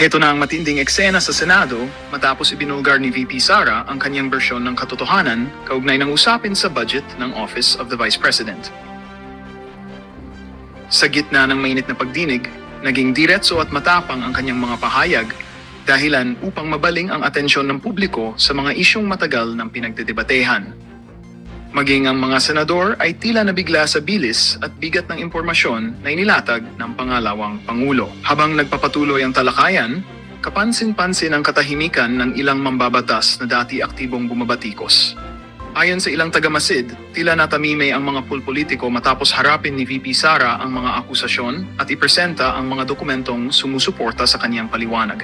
Heto na ang matinding eksena sa Senado matapos ibinulgar ni VP Sara ang kanyang bersyon ng katotohanan kaugnay ng usapin sa budget ng Office of the Vice President. Sa gitna ng mainit na pagdinig, naging diretso at matapang ang kanyang mga pahayag dahilan upang mabaling ang atensyon ng publiko sa mga isyong matagal ng pinagdedebatehan. Maging ang mga senador ay tila nabigla sa bilis at bigat ng impormasyon na inilatag ng pangalawang Pangulo. Habang nagpapatuloy ang talakayan, kapansin-pansin ang katahimikan ng ilang mambabatas na dati aktibong bumabatikos. Ayon sa ilang tagamasid, tila natamimay ang mga pulpolitiko matapos harapin ni VP Sara ang mga akusasyon at ipresenta ang mga dokumentong sumusuporta sa kanyang paliwanag.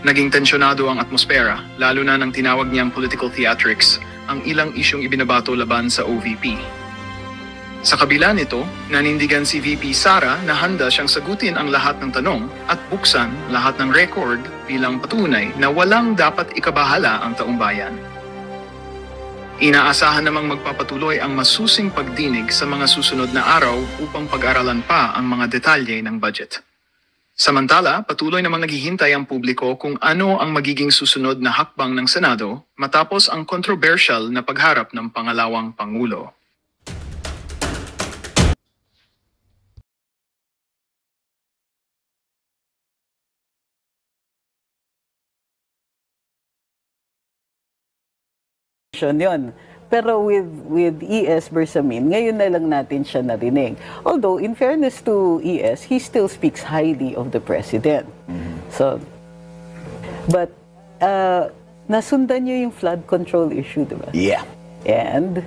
Naging tensyonado ang atmosfera, lalo na nang tinawag niyang political theatrics ang ilang isyong ibinabato laban sa OVP. Sa kabila nito, nanindigan si VP Sara na handa siyang sagutin ang lahat ng tanong at buksan lahat ng record bilang patunay na walang dapat ikabahala ang taumbayan. Inaasahan namang magpapatuloy ang masusing pagdinig sa mga susunod na araw upang pag-aralan pa ang mga detalye ng budget. Samantala, patuloy namang naghihintay ang publiko kung ano ang magiging susunod na hakbang ng Senado matapos ang controversial na pagharap ng pangalawang Pangulo. Yun. Pero with E.S. Bersamin, ngayon na lang natin siya narinig. Although, in fairness to E.S., he still speaks highly of the President. So, but, nasundan niyo yung flood control issue, diba? Yeah. And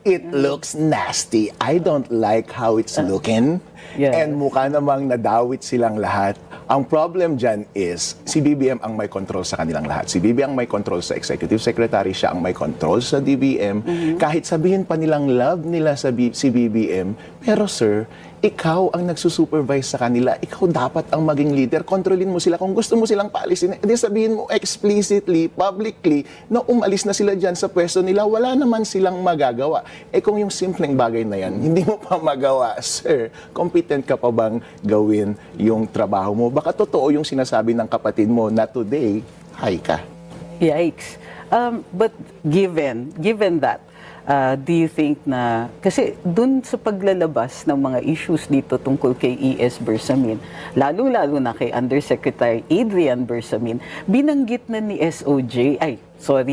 it looks nasty. I don't like how it's looking. Yeah. And mukha namang nadawit silang lahat. Ang problem dyan is, si BBM ang may control sa kanilang lahat. Si BBM ang may control sa executive secretary, siya ang may control sa DBM. Kahit sabihin pa nilang love nila si BBM, pero sir, ikaw ang nagsusupervise sa kanila. Ikaw dapat ang maging leader. Kontrolin mo sila. Kung gusto mo silang paalisin, hindi sabihin mo explicitly, publicly, na umalis na sila dyan sa pwesto nila. Wala naman silang magagawa. Eh kung yung simpleng bagay na yan, hindi mo pa magawa, sir, competent ka pa bang gawin yung trabaho mo? Baka totoo yung sinasabi ng kapatid mo na today, hi ka. yikes. But given that, do you think na, kasi dun sa paglalabas ng mga issues dito tungkol kay E.S. Bersamin, lalo-lalo na kay Undersecretary Adrian Bersamin, binanggit na ni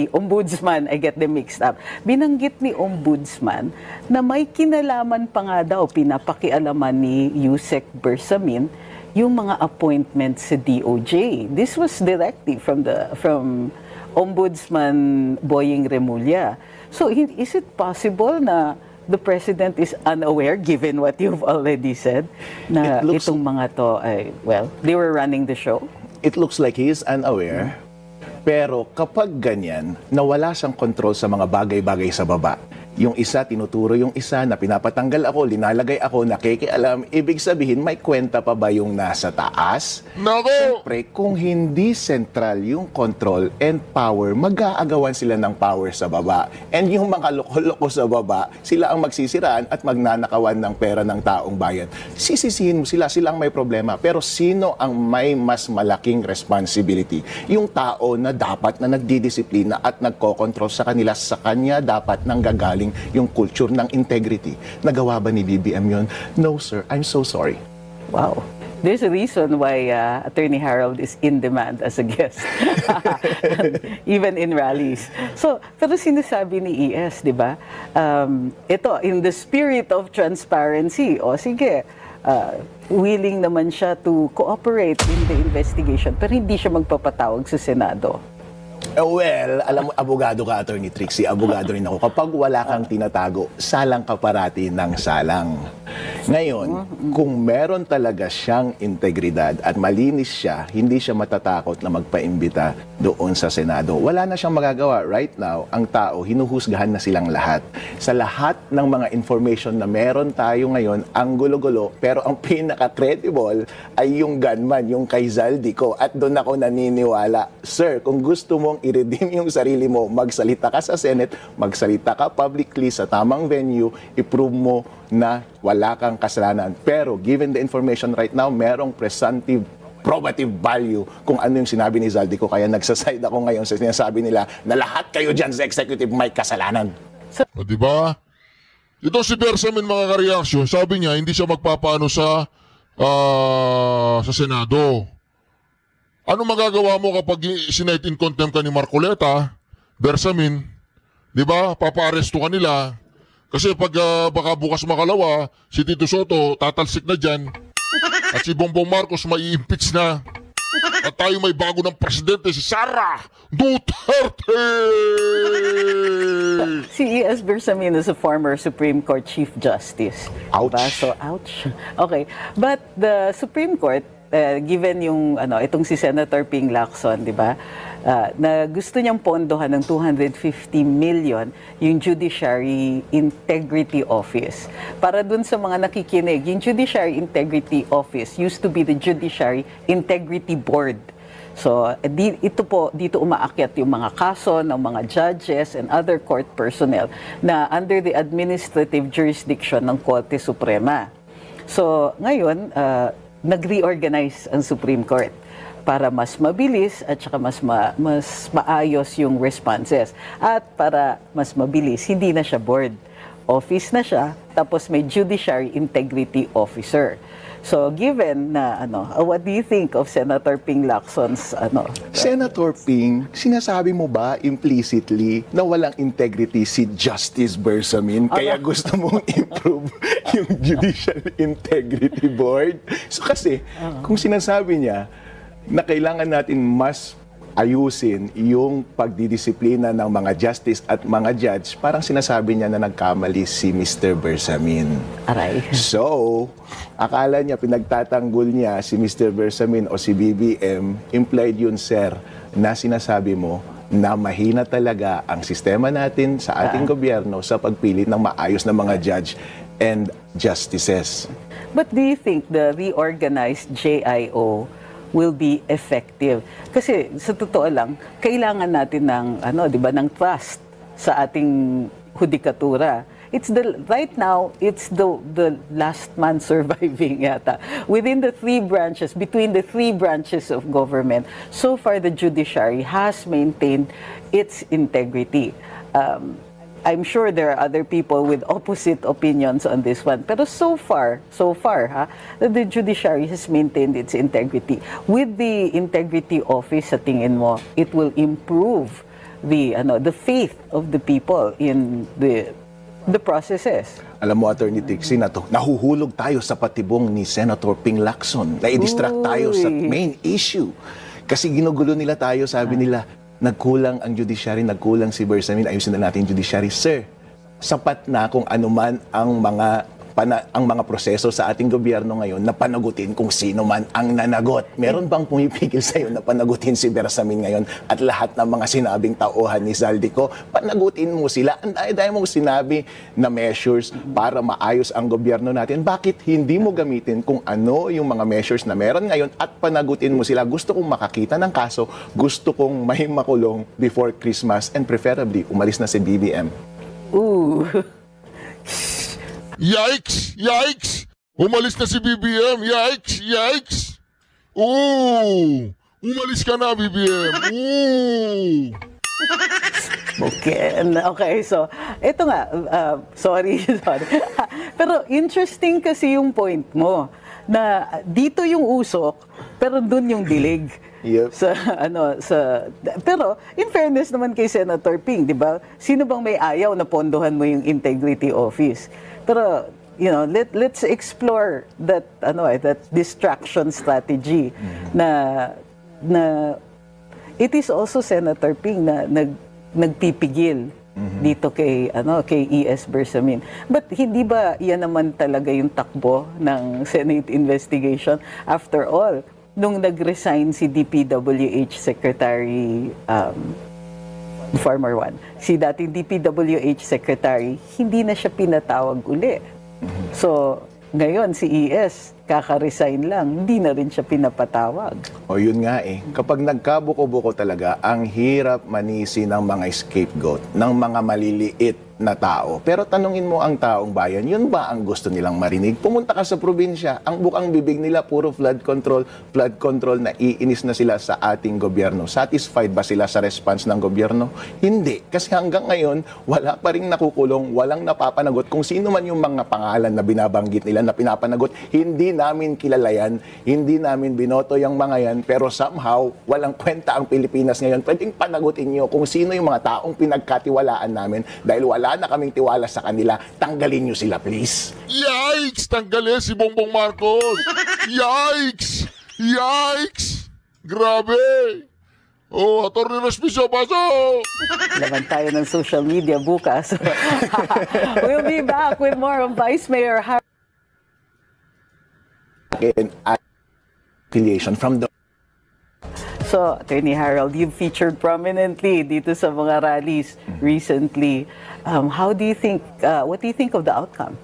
Ombudsman, I get them mixed up. Binanggit ni Ombudsman na may kinalaman pa nga daw, pinapakialaman ni Yusek Bersamin, yung mga appointments sa DOJ. This was directly from Ombudsman Boying Remulla. So, is it possible na the President is unaware, given what you've already said, na itong mga to ay, well, they were running the show? It looks like he is unaware, pero kapag ganyan, nawala siyang control sa mga bagay-bagay sa baba. Yung isa, tinuturo yung isa, na pinapatanggal ako, linalagay ako, nakikialam. Ibig sabihin, may kwenta pa ba yung nasa taas? Siyempre, kung hindi central yung control and power, mag-aagawan sila ng power sa baba. And yung mga loko-loko sa baba, sila ang magsisiraan at magnanakawan ng pera ng taong bayan. Sisisihin mo sila, silang may problema. Pero sino ang may mas malaking responsibility? Yung tao na dapat na nagdidisiplina at nagkokontrol sa kanila, sa kanya dapat nanggagaling yung culture ng integrity. Nagawa ba ni BBM yun? No, sir. I'm so sorry. Wow. There's a reason why Attorney Harold is in demand as a guest. Even in rallies. So, pero sinasabi ni ES, di ba? Ito, in the spirit of transparency, o sige, willing naman siya to cooperate in the investigation, pero hindi siya magpapatawag sa Senado. Well, alam mo, abogado ka, Attorney Trixie, abogado rin ako. Kapag wala kang tinatago, salang ka parati ng salang. Ngayon, kung meron talaga siyang integridad at malinis siya, hindi siya matatakot na magpaimbita doon sa Senado. Wala na siyang magagawa. Right now, ang tao, hinuhusgahan na silang lahat. Sa lahat ng mga information na meron tayo ngayon, ang gulo-gulo, pero ang pinaka-credible ay yung gunman, yung kay Zaldico. At doon ako naniniwala, sir, kung gusto mong i-redeem yung sarili mo, magsalita ka sa Senate, magsalita ka publicly sa tamang venue, i-prove mo na wala kang kasalanan. Pero given the information right now, merong presumptive probative value kung ano yung sinabi ni Zaldico. Kaya nagsaside ako ngayon sa sinasabi nila na lahat kayo dyan sa executive may kasalanan. O, diba? Ito si Bersamin mga kareaksyon, sabi niya hindi siya magpapaano sa Senado. Ano magagawa mo kapag sinight in contempt ka ni Marcoleta, Bersamin? Diba? Papa-aresto ka nila. Kasi pag baka bukas makalawa, si Tito Soto tatalsik na dyan. At si Bongbong Marcos mai-impeach na. At tayo may bago ng presidente, si Sara Duterte! Si E.S. Bersamin is a former Supreme Court Chief Justice. Ouch. Diba? So, ouch. Okay. But the Supreme Court, given yung, itong si Senator Ping Lacson, di ba, na gusto niyang pondohan ng 250 million yung Judiciary Integrity Office. Para dun sa mga nakikinig, yung Judiciary Integrity Office used to be the Judiciary Integrity Board. So, dito umaakyat yung mga kaso ng mga judges and other court personnel na under the administrative jurisdiction ng Korte Suprema. So, ngayon, nag-reorganize ang Supreme Court para mas mabilis at saka mas maayos yung responses. At para mas mabilis, hindi na siya board. Office na siya, tapos may Judiciary Integrity Officer. So, given na, what do you think of Senator Ping Lacson's, Senator Ping, sinasabi mo ba implicitly na walang integrity si Justice Bersamin kaya gusto mong improve yung Judicial Integrity Board? So kasi, kung sinasabi niya na kailangan natin mas ayusin yung pagdidisiplina ng mga justice at mga judge, parang sinasabi niya na nagkamali si Mr. Bersamin. Aray. So, akala niya pinagtatanggol niya si Mr. Bersamin o si BBM, implied yun, sir, na sinasabi mo na mahina talaga ang sistema natin sa ating gobyerno sa pagpili ng maayos na mga judge and justices. But do you think the reorganized JIO will be effective? Kasi sa totoo lang, kailangan natin ng ng trust sa ating hudikatura. Right now, it's the last man surviving yata. Within the three branches, between the three branches of government, so far the judiciary has maintained its integrity. I'm sure there are other people with opposite opinions on this one. Pero so far, the judiciary has maintained its integrity. With the integrity office, sa tingin mo, it will improve the faith of the people in the processes. Alam mo, Attorney Trixie, nahuhulog tayo sa patibong ni Senator Ping Lacson. Na-distract tayo sa main issue. Kasi ginugulo nila tayo, sabi nila, nagkulang ang judiciary, nagkulang si Bersamin, ayusin na natin yung judiciary. Sir, sapat na kung anuman ang mga proseso sa ating gobyerno ngayon na panagutin kung sino man ang nanagot. Meron bang pumipigil sa iyo na panagutin si Bersamin ngayon at lahat ng mga sinabing tauhan ni Zaldico? Panagutin mo sila. Ang dahil mong sinabi na measures para maayos ang gobyerno natin. Bakit hindi mo gamitin kung ano yung mga measures na meron ngayon at panagutin mo sila? Gusto kong makakita ng kaso, gusto kong may makulong before Christmas and preferably umalis na si BBM. Ooh. Yikes! Yikes! Umalis na si BBM! Yikes! Yikes! Ooh! Umalis ka na, BBM! Ooh! Okay, so, ito nga, sorry. Pero interesting kasi yung point mo, na dito yung usok, pero dun yung dilig. Yep. Pero in fairness naman kay Senator Ping, 'di ba? Sino bang may ayaw na pondohan mo yung integrity office? Pero let's explore that distraction strategy na it is also Senator Ping na nagpipigil dito kay E.S. Bersamin. But hindi ba yan naman talaga yung takbo ng Senate investigation? After all, nung nag-resign si DPWH Secretary former one, si dating DPWH Secretary, hindi na siya pinatawag uli. So, ngayon si ES, kaka-resign lang, hindi na rin siya pinapatawag. O yun nga kapag nagkabuko-buko talaga, ang hirap manisi ng mga scapegoat, ng mga maliliit na tao. Pero tanungin mo ang taong bayan, yun ba ang gusto nilang marinig? Pumunta ka sa probinsya, ang bukang bibig nila puro flood control na iinis na sila sa ating gobyerno. Satisfied ba sila sa response ng gobyerno? Hindi. Kasi hanggang ngayon, wala pa rin nakukulong, walang napapanagot. Kung sino man yung mga pangalan na binabanggit nila na pinapanagot, hindi namin kilala yan, hindi namin binoto yung mga yan, pero somehow, walang kwenta ang Pilipinas ngayon. Pwedeng panagutin nyo kung sino yung mga taong pinagkatiwalaan namin dahil wala na kaming tiwala sa kanila, tanggalin nyo sila, please. Yikes! Tanggalin si Bongbong Marcos! Yikes! Yikes! Grabe! Oh, Atty. Respicio, pasok! Laban tayo ng social media bukas. We'll be back with more on Vice Mayor Harry. Affiliation from the So, Attorney Harold, you featured prominently dito sa mga rallies recently. What do you think of the outcome?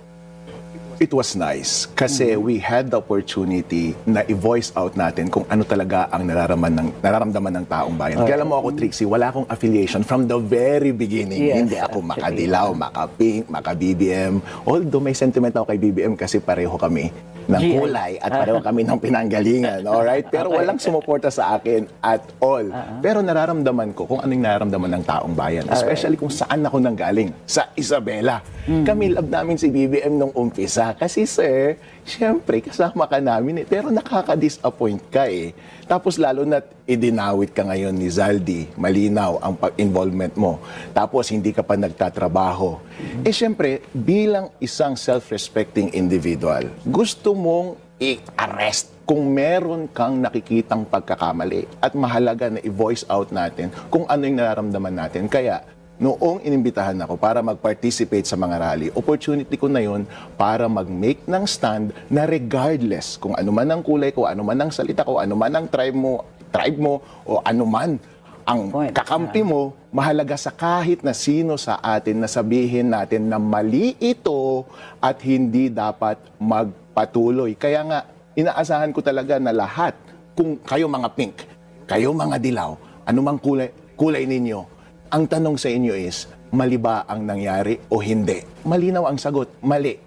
It was nice kasi we had the opportunity na i-voice out natin kung ano talaga ang nararamdaman ng taong bayan. Kaya alam mo ako, Trixie, wala akong affiliation from the very beginning. Yes, Hindi ako actually. makadilaw, maka-pink, maka-BBM. Although may sentiment ako kay BBM kasi pareho kami ng GL. kulay at pareho kami ng pinanggalingan. Alright? Pero walang sumuporta sa akin at all. Pero nararamdaman ko kung ano yung nararamdaman ng taong bayan. Especially kung saan ako nanggaling. Sa Isabela. Kami love namin si BBM nung umpisa. Kasi sir, syempre, kasama ka namin eh. Pero nakaka-disappoint ka eh. Tapos lalo na idinawit ka ngayon ni Zaldi. Malinaw ang involvement mo. Tapos hindi ka pa nagtatrabaho. Eh syempre, bilang isang self-respecting individual, gusto mong i-arrest kung meron kang nakikitang pagkakamali. At mahalaga na i-voice out natin kung ano yung nararamdaman natin. Kaya, noong inimbitahan ako para mag-participate sa mga rally, opportunity ko na yun para mag-make ng stand na regardless kung ano man ang kulay ko, ano man ang salita ko, ano man ang tribe mo o ano man ang kakampi mo, mahalaga sa kahit na sino sa atin na sabihin natin na mali ito at hindi dapat magpatuloy. Kaya nga, inaasahan ko talaga na lahat, kung kayo mga pink, kayo mga dilaw, anumang kulay ninyo, ang tanong sa inyo is, mali ba ang nangyari o hindi? Malinaw ang sagot, mali.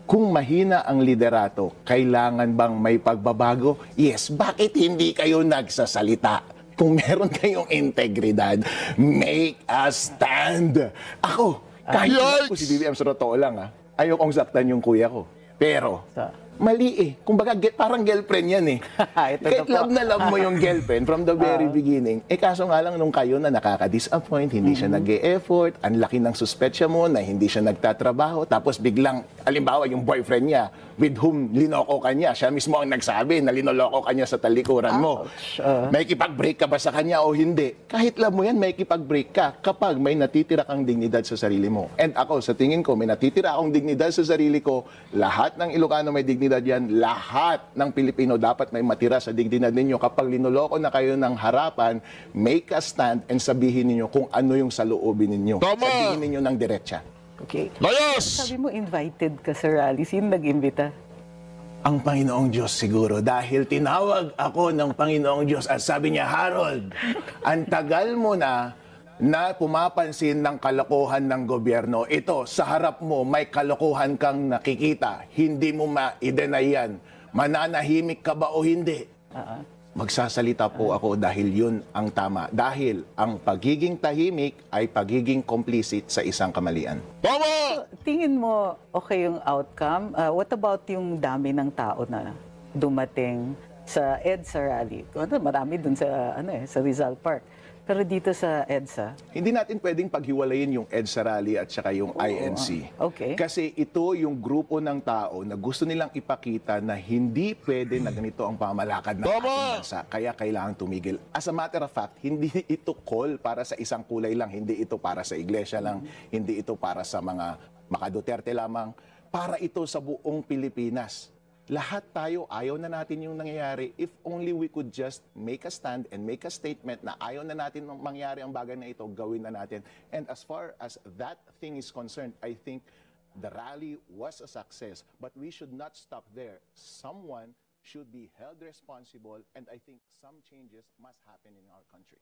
Kung mahina ang liderato, kailangan bang may pagbabago? Yes. Bakit hindi kayo nagsasalita? Kung meron kayong integridad, make a stand. Ako, kahit Yikes! ko si BBM sa totoo lang, ayaw kong saktan yung kuya ko. Pero, mali eh. Kumbaga, parang girlfriend yan eh. Ito Kahit na po. love na love mo yung girlfriend from the very beginning, kaso nga lang nung kayo na nakaka-disappoint, hindi siya nag-e-effort, ang laki ng suspetsya mo na hindi siya nagtatrabaho, tapos biglang, halimbawa yung boyfriend niya, with whom linoko ka niya, siya mismo ang nagsabi na linoloko ka niya sa talikuran mo. May kipag-break ka ba sa kanya o hindi? Kahit love mo yan, may kipag-break ka kapag may natitira kang dignidad sa sarili mo. And ako, sa tingin ko, may natitira akong dignidad sa sarili ko, lahat ng Ilocano may dignidad yan, lahat ng Pilipino dapat may matira sa dignidad ninyo. Kapag linoloko na kayo ng harapan, make a stand and sabihin ninyo kung ano yung saloobin ninyo. Tama! Sabihin ninyo ng diretsa. Okay. Layas! Sabi mo, invited ka sa rally. Sino nag-imbita? Ang Panginoong Diyos siguro dahil tinawag ako ng Panginoong Diyos at sabi niya, Harold, ang tagal mo na pumapansin ng kalokohan ng gobyerno. Ito, sa harap mo, may kalokohan kang nakikita. Hindi mo ma-i-deny yan. Mananahimik ka ba o hindi? Magsasalita po ako dahil yun ang tama. Dahil ang pagiging tahimik ay pagiging complicit sa isang kamalian. Tama! Tingin mo okay yung outcome? What about yung dami ng tao na dumating sa EDSA rally? Marami dun sa sa Rizal Park. Pero dito sa EDSA, Hindi natin pwedeng paghiwalayin yung EDSA rally at saka yung INC. Okay. Kasi ito yung grupo ng tao na gusto nilang ipakita na hindi pwede na ganito ang pamalakad ng Tama! ating bansa. Kaya kailangan tumigil. As a matter of fact, hindi ito call para sa isang kulay lang. Hindi ito para sa iglesia lang. Hindi ito para sa mga maka-Duterte lamang. Para ito sa buong Pilipinas. Lahat tayo, ayaw na natin yung nangyayari. If only we could just make a stand and make a statement na ayaw na natin mangyari ang bagay na ito, gawin na natin. And as far as that thing is concerned, I think the rally was a success. But we should not stop there. Someone should be held responsible, and I think some changes must happen in our country.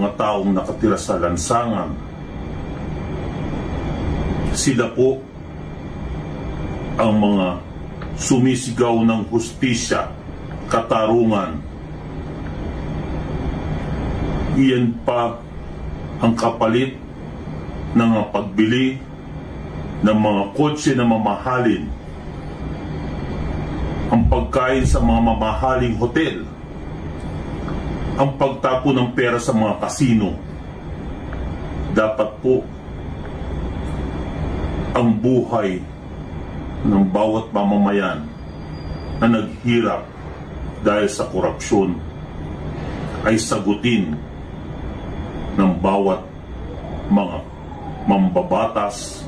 mga taong nakatira sa lansangan. Sila po ang mga sumisigaw ng hustisya, katarungan. Iyan pa ang kapalit ng pagbili ng mga kotse na mamahalin, ang pagkain sa mga mamahaling hotel, ang pagtapo ng pera sa mga kasino. Dapat po ang buhay ng bawat mamamayan na naghirap dahil sa korupsyon ay sagutin ng bawat mga mambabatas,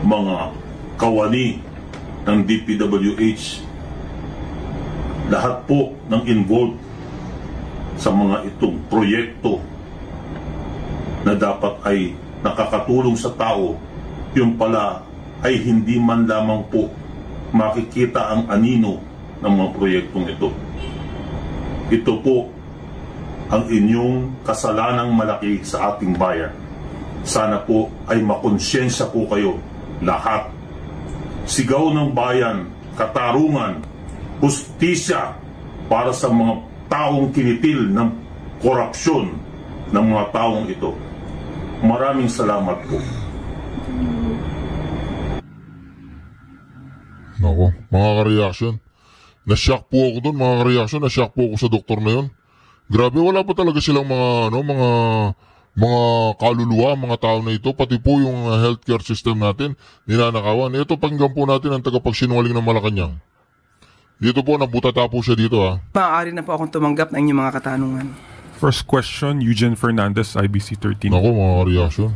mga kawani ng DPWH, lahat po ng involved sa mga itong proyekto na dapat ay nakakatulong sa tao, yung pala ay hindi man lamang po makikita ang anino ng mga proyektong ito. Ito po ang inyong kasalanang malaki sa ating bayan. Sana po ay makonsyensya po kayo lahat. Sigaw ng bayan, katarungan, hustisya para sa mga taong kinitil ng korupsyon ng mga taong ito. Maraming salamat po. Ako, mga ka-reaction. Na-shock po ako doon, mga ka-reaction. Na-shock po ako sa doktor na yun. Grabe, wala pa talaga silang mga kaluluwa, mga tao na ito, pati po yung healthcare system natin, ninanakawan. Ito, pakinggan po natin ang tagapagsinungaling ng Malacanang. Dito po, nabutata po siya dito, ha. Maaari na po akong tumanggap ng inyong mga katanungan. First question, Eugene Fernandez, IBC 13. Ako, mga ka-reaction.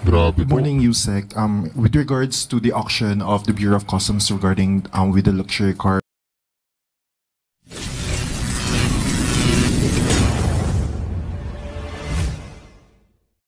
Grabe Good po. morning, Yusek. With regards to the auction of the Bureau of Customs regarding with the luxury car